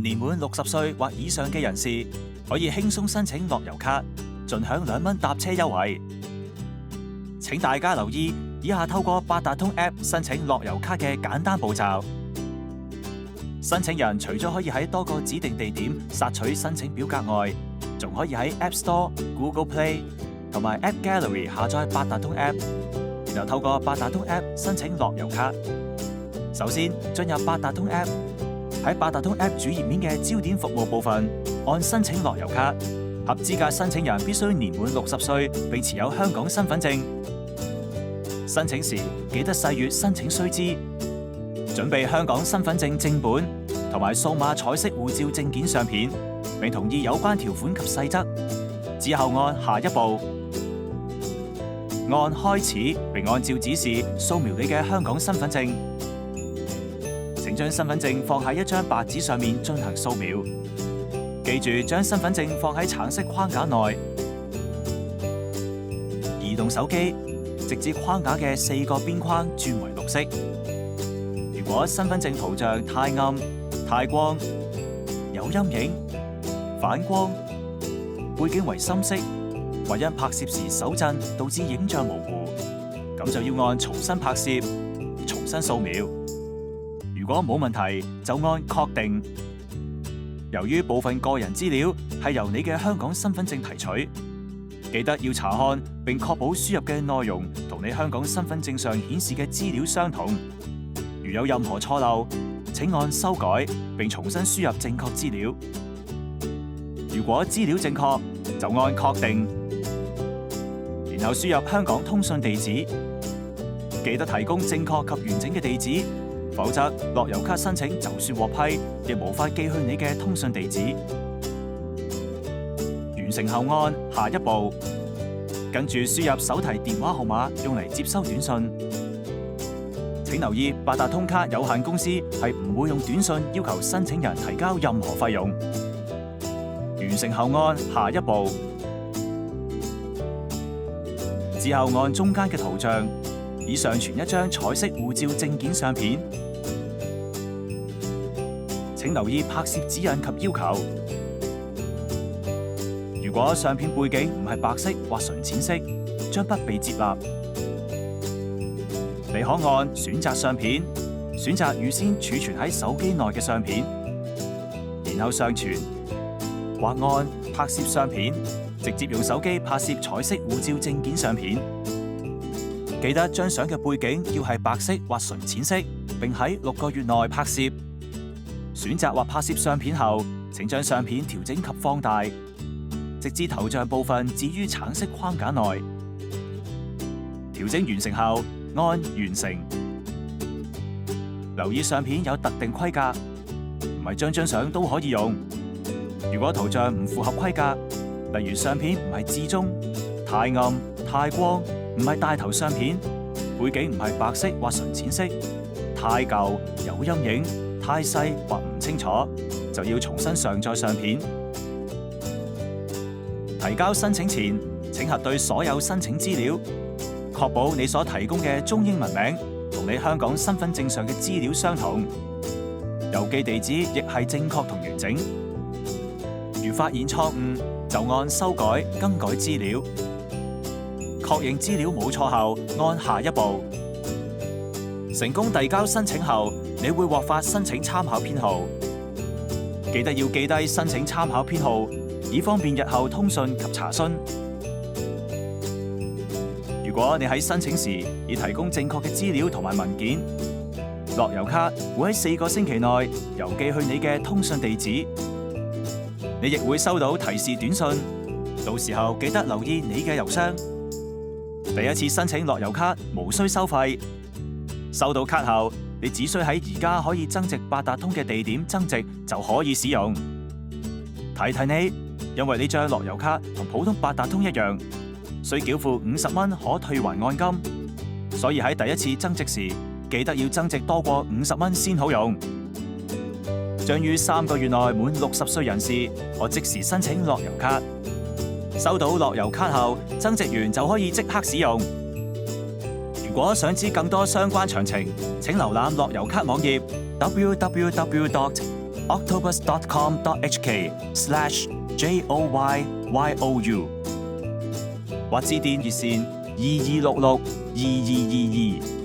年滿60歲或以上嘅人士可以輕鬆申請樂悠卡，盡享2蚊搭車優惠。請大家留意以下透過八達通 App 申請樂悠卡嘅簡單步驟。申請人除咗可以喺多個指定地點索取申請表格外，仲可以喺 App Store、Google Play 同埋 App Gallery 下載八達通 App， 然後透過八達通 App 申請樂悠卡。首先進入八達通 App， 喺八達通 App 主頁面嘅焦點服務部分，按申請樂悠卡。合資格申請人必須年滿60歲並持有香港身份證。申請時記得細閱申請須知，準備香港身份證正本同埋數碼彩色護照證件相片，並同意有關條款及細則。之後按下一步，按開始並按照指示掃描你嘅香港身份證。請將身份證放喺一張白紙上面進行掃描。記住將身份證放喺橙色框架內，移動手機直至框架嘅4個邊框轉為綠色。如果身份證圖像太暗、太光、有陰影、反光、背景為深色，或因拍攝時手震導致影像模糊，咁就要按重新拍攝、重新掃描。如果冇問題，就按確定。由於部分個人資料係由你嘅香港身份證提取，記得要查看並確保輸入嘅內容同你香港身份證上顯示嘅資料相同。如有任何錯漏，請按修改並重新輸入正確資料。如果資料正確，就按確定，然後輸入香港通訊地址。記得提供正確及完整嘅地址，否則樂悠卡申請就算獲批，亦無法寄去你嘅通訊地址。完成後按下一步，跟住輸入手提電話號碼用嚟接收短信。請留意，八達通卡有限公司係唔會用短信要求申請人提交任何費用。完成後按下一步，之後按中間嘅圖像，以上傳一張彩色護照證件相片。請留意拍攝指引及要求。如果相片背景唔係白色或純淺色，將不被接納。你可按選擇相片，選擇預先儲存喺手機內嘅相片，然後上傳，或按拍攝相片，直接用手機拍攝彩色護照證件相片。記得將相嘅背景要係白色或純淺色，並喺6個月內拍攝。選擇或拍攝相片後，請將相片調整及放大，直至頭像部分置於橙色框架內。調整完成後，按完成。留意相片有特定規格，唔係張相都可以用。如果圖像唔符合規格，例如相片唔係至中、太暗、太光，唔係大頭相片，背景唔係白色或純淺色，太舊、有陰影、太細或唔清楚，就要重新上載相片。提交申請前，請核對所有申請資料，確保你所提供嘅中英文名同你香港身份證上嘅資料相同，郵寄地址亦係正確同完整。如發現錯誤，就按修改更改資料。確認資料冇錯後，按下一步。成功遞交申請後，你會獲發申請參考編號。記得要記低申請參考編號，以方便日後通訊及查詢。如果你喺申請時已提供正確嘅資料同埋文件，樂悠卡會喺4個星期內郵寄去你嘅通訊地址。你亦會收到提示短信，到時候記得留意你嘅郵箱。第一次申請樂悠卡無需收費，收到卡後，你只需喺而家可以增值八達通嘅地點增值就可以使用。提提你，因為呢張樂悠卡同普通八達通一樣，需繳付50蚊可退還按金，所以喺第一次增值時，記得要增值多過50蚊先好用。將於3個月內滿60歲人士，可即時申請樂悠卡。收到樂悠卡後，增值完就可以即刻使用。如果想知更多相關詳情，請瀏覽樂悠卡網頁 www.loyoka.hk。octopus.com.hk/JOYYOU 或致電熱線22662222。